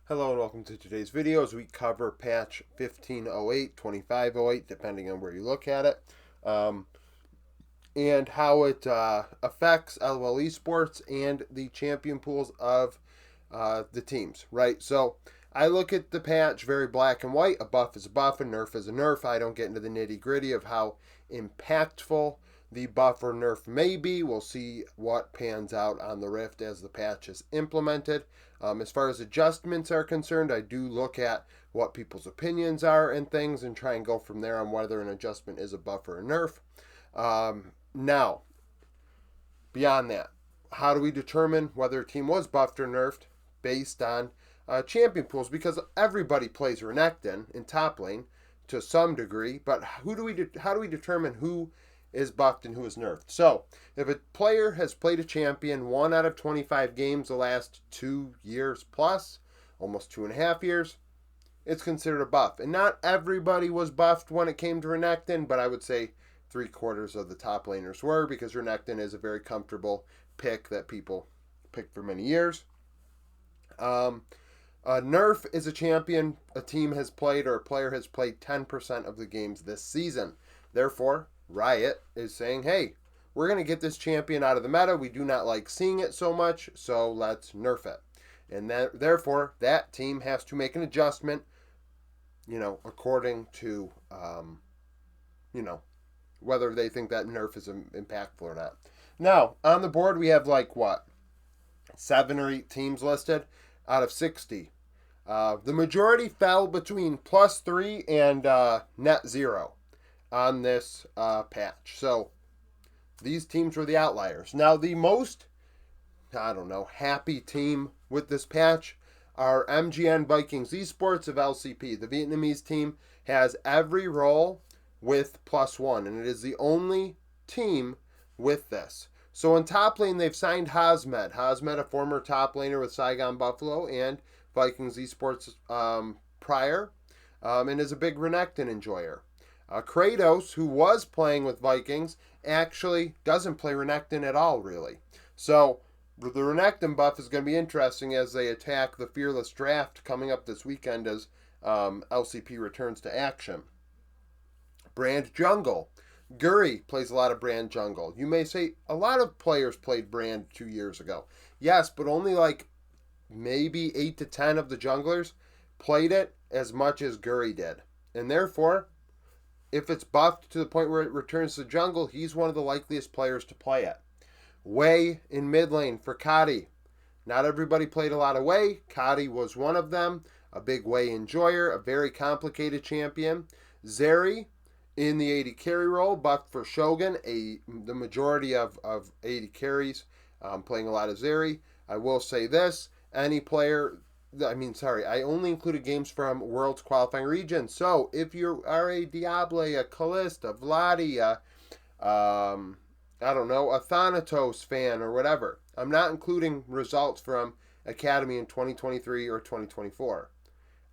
Hello and welcome to today's video as we cover patch 1508, 2508, depending on where you look at it, and how it affects LOL Esports and the champion pools of the teams, right? So I look at the patch very black and white. A buff is a buff, a nerf is a nerf. I don't get into the nitty gritty of how impactful the buff or nerf may be. We'll see what pans out on the Rift as the patch is implemented. As far as adjustments are concerned, I do look at what people's opinions are and things and try and go from there on whether an adjustment is a buff or a nerf. Now, beyond that, how do we determine whether a team was buffed or nerfed based on champion pools? Because everybody plays Renekton in top lane to some degree, but how do we determine who is buffed and who is nerfed? So, if a player has played a champion 1 out of 25 games the last 2 years plus, almost 2.5 years, it's considered a buff. And not everybody was buffed when it came to Renekton, but I would say 3/4 of the top laners were, because Renekton is a very comfortable pick that people picked for many years. Nerf is a champion a team has played or a player has played 10% of the games this season. Therefore, Riot is saying, hey, we're going to get this champion out of the meta. We do not like seeing it so much, so let's nerf it. And therefore, that team has to make an adjustment, according to, whether they think that nerf is impactful or not. Now, on the board, we have 7 or 8 teams listed out of 60. The majority fell between +3 and net 0 on this patch. So these teams were the outliers. Now the most, happy team with this patch are MGN Vikings Esports of LCP. The Vietnamese team has every role with +1, and it is the only team with this. So in top lane, they've signed Hazmed. Hazmed, a former top laner with Saigon Buffalo and Vikings Esports prior, and is a big Renekton enjoyer. Kratos, who was playing with Vikings, actually doesn't play Renekton at all, really. So the Renekton buff is going to be interesting as they attack the Fearless Draft coming up this weekend as LCP returns to action. Brand Jungle. Guri plays a lot of Brand Jungle. You may say a lot of players played Brand 2 years ago. Yes, but only maybe 8 to 10 of the junglers played it as much as Guri did. And therefore, if it's buffed to the point where it returns to jungle, he's one of the likeliest players to play it. Wei in mid lane for Kadi. Not everybody played a lot of Wei. Kadi was one of them. A big Wei enjoyer, a very complicated champion. Zeri in the AD carry role, buffed for Shogun. The majority of AD carries playing a lot of Zeri. I will say this, any player... I only included games from World's qualifying region. So if you are a Diable, a Kalista, Vladi, a Thanatos fan or whatever, I'm not including results from Academy in 2023 or 2024.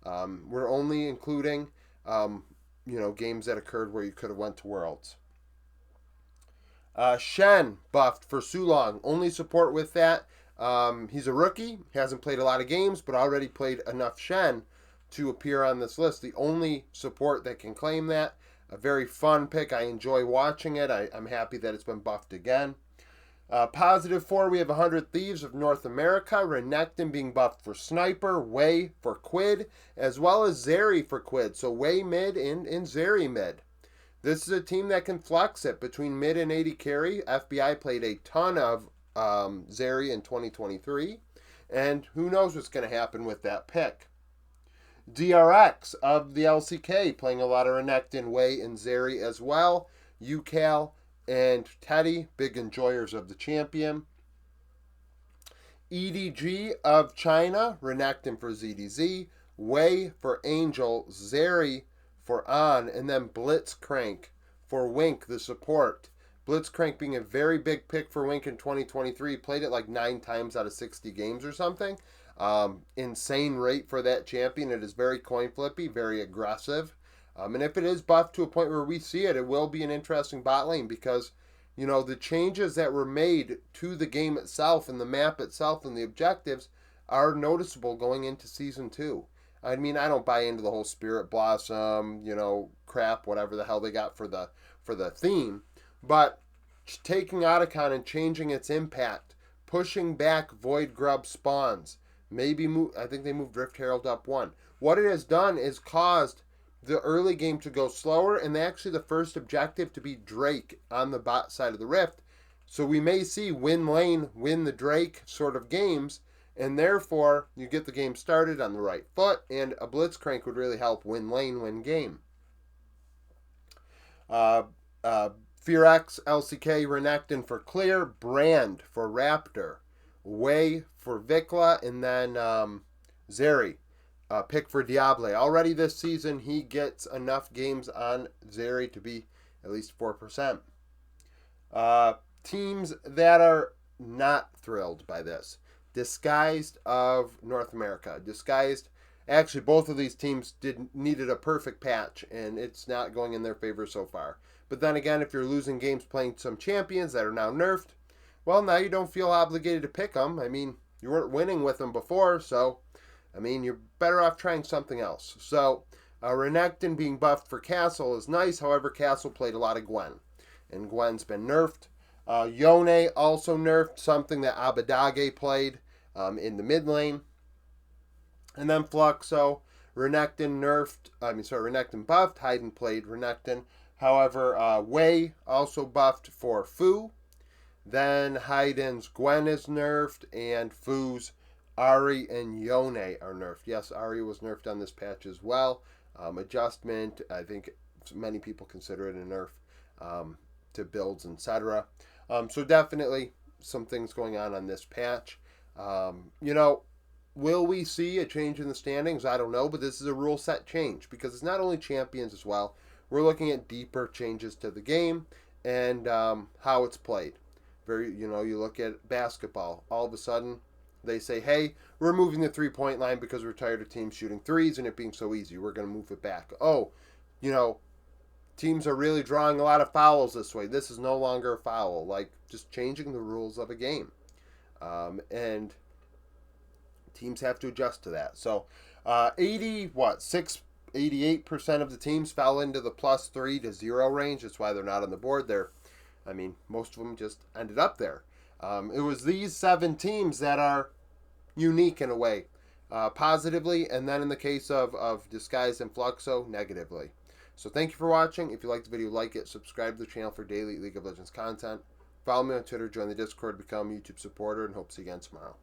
We're only including, games that occurred where you could have went to Worlds. Shen buffed for Sulong. Only support with that. He's a rookie, hasn't played a lot of games, but already played enough Shen to appear on this list. The only support that can claim that. A very fun pick. I enjoy watching it. I'm happy that it's been buffed again. +4, we have 100 Thieves of North America. Renekton being buffed for Sniper, Wei for Quid, as well as Zeri for Quid. So Wei mid and Zeri mid. This is a team that can flex it between mid and AD carry. FBI played a ton of Zeri in 2023, and who knows what's going to happen with that pick. DRX of the LCK playing a lot of Renekton, Wei, and Zeri as well. UCal and Teddy, big enjoyers of the champion. EDG of China, Renekton for ZDZ, Wei for Angel, Zeri for An, and then Blitzcrank for Wink, the support. Blitzcrank being a very big pick for Wink in 2023. Played it 9 times out of 60 games or something. Insane rate for that champion. It is very coin flippy, very aggressive. And if it is buffed to a point where we see it, it will be an interesting bot lane because, the changes that were made to the game itself and the map itself and the objectives are noticeable going into season 2. I mean, I don't buy into the whole Spirit Blossom, crap, whatever the hell they got for the theme, but taking Otacon and changing its impact, pushing back Void Grub spawns, I think they moved Rift Herald up 1. What it has done is caused the early game to go slower, and actually the first objective to be Drake on the bot side of the Rift. So we may see win lane, win the Drake sort of games, and therefore you get the game started on the right foot, and a Blitzcrank would really help win lane, win game. FearX, LCK, Renekton for Clear, Brand for Raptor, Way for Vikla, and then Zeri. Pick for Diable. Already this season, he gets enough games on Zeri to be at least 4%. Teams that are not thrilled by this. Disguised of North America. Disguised. Actually, both of these teams needed a perfect patch, and it's not going in their favor so far. But then again, if you're losing games playing some champions that are now nerfed, well, now you don't feel obligated to pick them. I mean, you weren't winning with them before, so you're better off trying something else. So, Renekton being buffed for Castle is nice. However, Castle played a lot of Gwen, and Gwen's been nerfed. Yone also nerfed, something that Abadage played in the mid lane. And then Fluxo, Renekton buffed. Hayden played Renekton. However, Wei also buffed for Fu. Then Hayden's Gwen is nerfed, and Fu's Ari and Yone are nerfed. Yes, Ari was nerfed on this patch as well. Adjustment, I think many people consider it a nerf to builds, etc. So definitely some things going on this patch. Will we see a change in the standings? I don't know, but this is a rule set change because it's not only champions as well. We're looking at deeper changes to the game and how it's played. You look at basketball. All of a sudden, they say, hey, we're moving the three-point line because we're tired of teams shooting threes and it being so easy. We're going to move it back. Teams are really drawing a lot of fouls this way. This is no longer a foul. Like, just changing the rules of a game. And teams have to adjust to that. So, 88% of the teams fell into the +3 to 0 range. That's why they're not on the board. Most of them just ended up there. It was these 7 teams that are unique in a way, positively, and then in the case of Disguise and Fluxo, negatively. So thank you for watching. If you liked the video, like it, subscribe to the channel for daily League of Legends content. Follow me on Twitter, join the Discord, become a YouTube supporter, and hope to see you again tomorrow.